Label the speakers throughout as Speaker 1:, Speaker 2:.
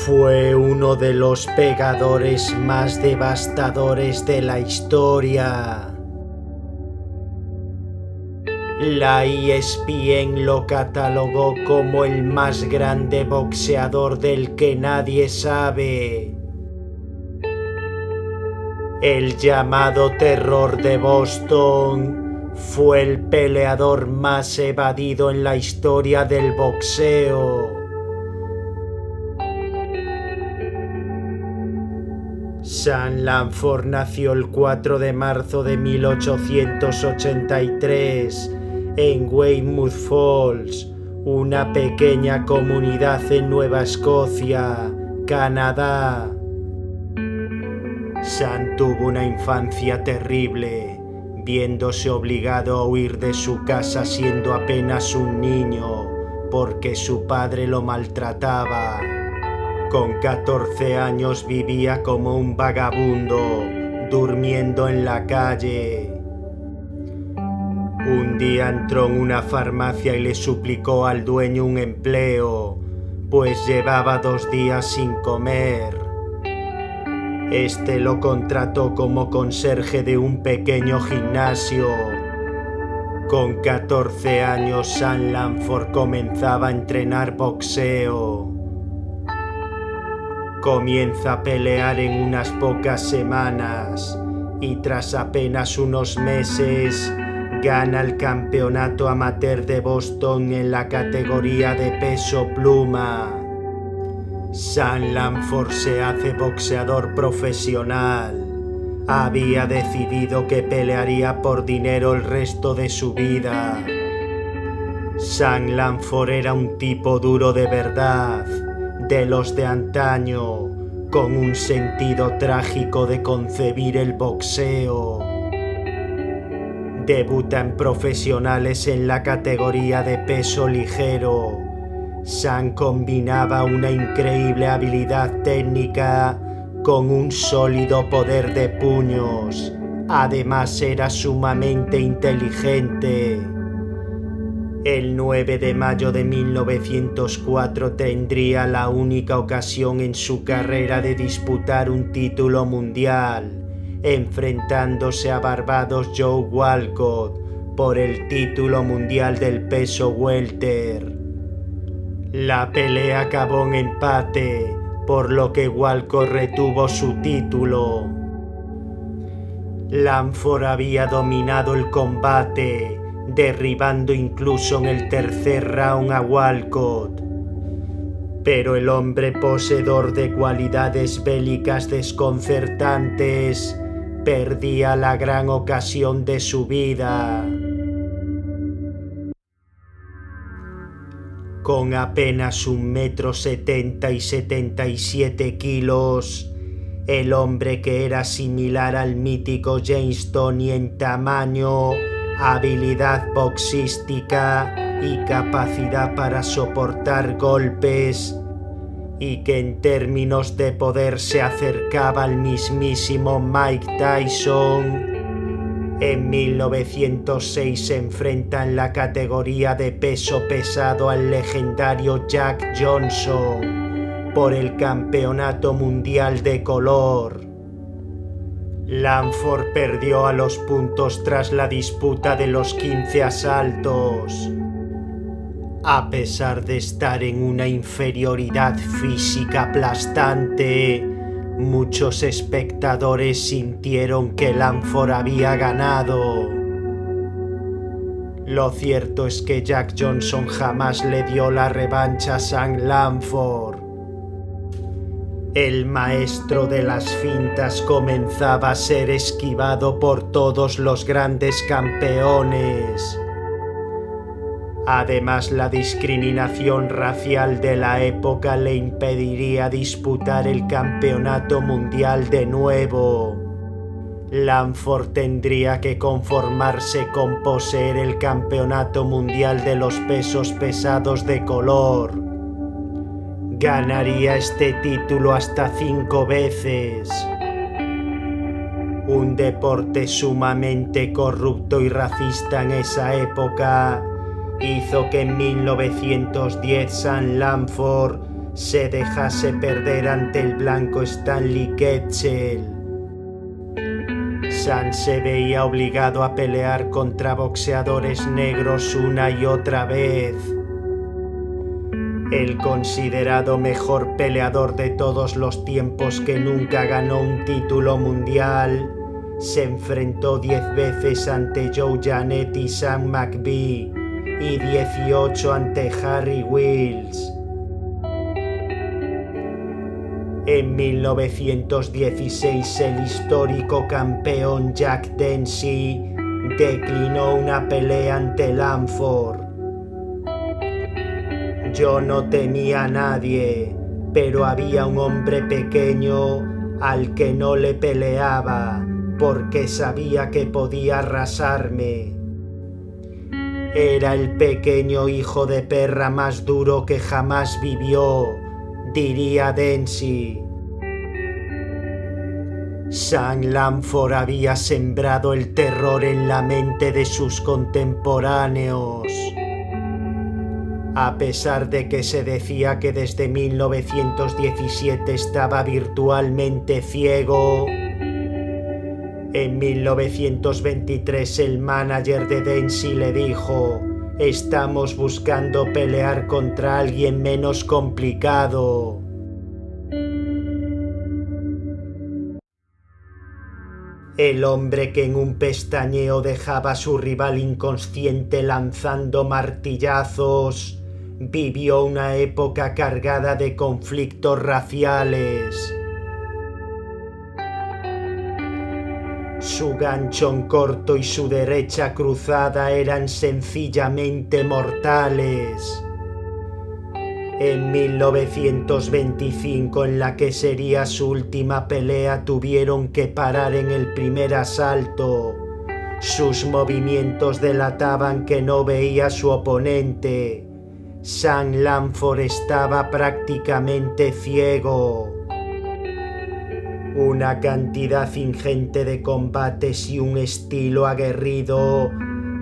Speaker 1: Fue uno de los pegadores más devastadores de la historia. La ESPN lo catalogó como el más grande boxeador del que nadie sabe. El llamado Terror de Boston fue el peleador más evadido en la historia del boxeo. Sam Lanford nació el 4 de marzo de 1883 en Weymouth Falls, una pequeña comunidad en Nueva Escocia, Canadá. Sam tuvo una infancia terrible, viéndose obligado a huir de su casa siendo apenas un niño, porque su padre lo maltrataba. Con 14 años vivía como un vagabundo, durmiendo en la calle. Un día entró en una farmacia y le suplicó al dueño un empleo, pues llevaba 2 días sin comer. Este lo contrató como conserje de un pequeño gimnasio. Con 14 años, Sam Lanford comenzaba a entrenar boxeo. Comienza a pelear en unas pocas semanas y tras apenas unos meses gana el campeonato amateur de Boston en la categoría de peso pluma. Sam Lanford se hace boxeador profesional. Había decidido que pelearía por dinero el resto de su vida. Sam Lanford era un tipo duro de verdad, de los de antaño, con un sentido trágico de concebir el boxeo. Debuta en profesionales en la categoría de peso ligero. Sam combinaba una increíble habilidad técnica con un sólido poder de puños. Además era sumamente inteligente. El 9 de mayo de 1904 tendría la única ocasión en su carrera de disputar un título mundial, enfrentándose a Barbados Joe Walcott por el título mundial del peso welter. La pelea acabó en empate, por lo que Walcott retuvo su título. Lanford había dominado el combate, derribando incluso en el tercer round a Walcott. Pero el hombre poseedor de cualidades bélicas desconcertantes perdía la gran ocasión de su vida. Con apenas 1,70 m y 77 kilos, el hombre que era similar al mítico James Toney en tamaño, habilidad boxística y capacidad para soportar golpes, y que en términos de poder se acercaba al mismísimo Mike Tyson. En 1906 se enfrenta en la categoría de peso pesado al legendario Jack Johnson por el campeonato mundial de color. Lanford perdió a los puntos tras la disputa de los 15 asaltos. A pesar de estar en una inferioridad física aplastante, muchos espectadores sintieron que Lanford había ganado. Lo cierto es que Jack Johnson jamás le dio la revancha a Sam Lanford. El maestro de las fintas comenzaba a ser esquivado por todos los grandes campeones. Además, la discriminación racial de la época le impediría disputar el campeonato mundial de nuevo. Lanford tendría que conformarse con poseer el campeonato mundial de los pesos pesados de color. Ganaría este título hasta 5 veces. Un deporte sumamente corrupto y racista en esa época hizo que en 1910 Sam Lanford se dejase perder ante el blanco Stanley Ketchel. Sam se veía obligado a pelear contra boxeadores negros una y otra vez. El considerado mejor peleador de todos los tiempos, que nunca ganó un título mundial, se enfrentó 10 veces ante Joe Janet y Sam McBee y 18 ante Harry Wills. En 1916 el histórico campeón Jack Dempsey declinó una pelea ante Langford. Yo no temía a nadie, pero había un hombre pequeño al que no le peleaba porque sabía que podía arrasarme. Era el pequeño hijo de perra más duro que jamás vivió, diría Dempsey. Sam Langford había sembrado el terror en la mente de sus contemporáneos. A pesar de que se decía que desde 1917 estaba virtualmente ciego, en 1923 el manager de Dempsey le dijo: «Estamos buscando pelear contra alguien menos complicado». El hombre que en un pestañeo dejaba a su rival inconsciente lanzando martillazos vivió una época cargada de conflictos raciales. Su ganchón corto y su derecha cruzada eran sencillamente mortales. En 1925, en la que sería su última pelea, tuvieron que parar en el primer asalto. Sus movimientos delataban que no veía a su oponente. Sam Langford estaba prácticamente ciego. Una cantidad ingente de combates y un estilo aguerrido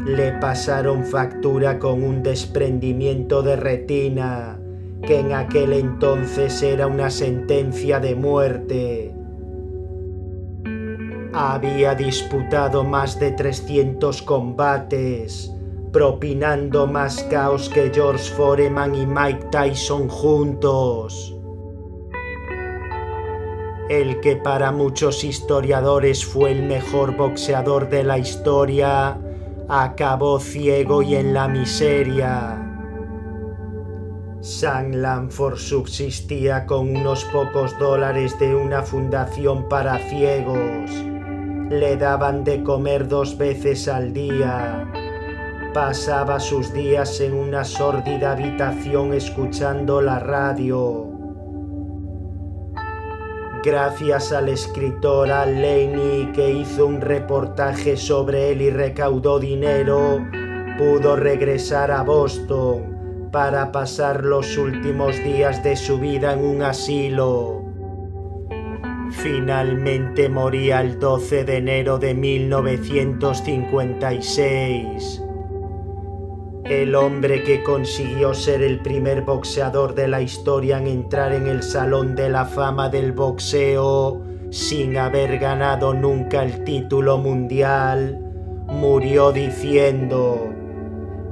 Speaker 1: le pasaron factura con un desprendimiento de retina que en aquel entonces era una sentencia de muerte. Había disputado más de 300 combates, propinando más caos que George Foreman y Mike Tyson juntos. El que para muchos historiadores fue el mejor boxeador de la historia, acabó ciego y en la miseria. Sam Langford subsistía con unos pocos dólares de una fundación para ciegos. Le daban de comer 2 veces al día. Pasaba sus días en una sórdida habitación escuchando la radio. Gracias al escritor Al Laney, que hizo un reportaje sobre él y recaudó dinero, pudo regresar a Boston para pasar los últimos días de su vida en un asilo. Finalmente moría el 12 de enero de 1956. El hombre que consiguió ser el primer boxeador de la historia en entrar en el Salón de la Fama del Boxeo sin haber ganado nunca el título mundial, murió diciendo: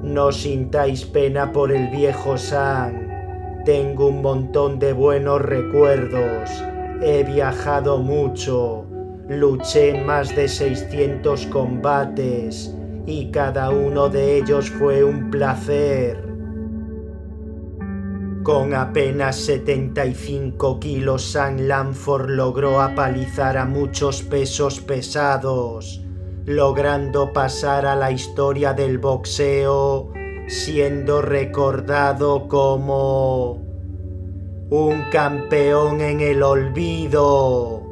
Speaker 1: «No sintáis pena por el viejo Sam. Tengo un montón de buenos recuerdos. He viajado mucho. Luché en más de 600 combates y cada uno de ellos fue un placer». Con apenas 75 kilos, Sam Langford logró apalizar a muchos pesos pesados, logrando pasar a la historia del boxeo, siendo recordado como un campeón en el olvido.